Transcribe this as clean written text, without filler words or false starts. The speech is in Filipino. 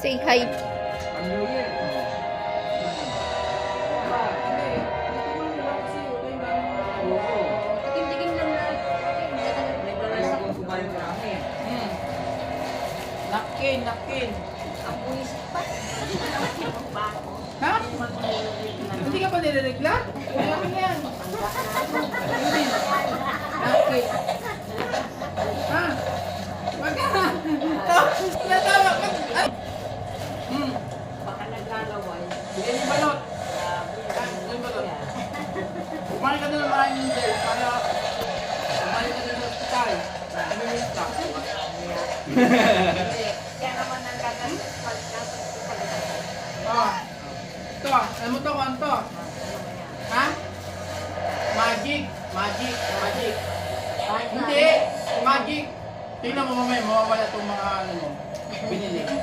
Say hi. Ang New Year. Oo. Tikim-tikim lang na. Ayos kung kumain ka namin. Napkin, napkin. Ang buwis pa. Ha? Hindi ka pa nireregla? Kaya yan. Napkin. Ha? Wag ka na. Natawa ka. Ay. Baka naglalaway. Bigyan yung balot. Yung balot. Kumain ka na ng maraming noodles para kumain ka na ng hospital. Namilis ka. Kaya naman nagkakaroon. Oh. Ito, alam mo to kung ano to? Ha? Magic. Magic. Magic. Hindi. Magic. Tingnan mo mamaya, mawawala itong mga ano mo. Binili.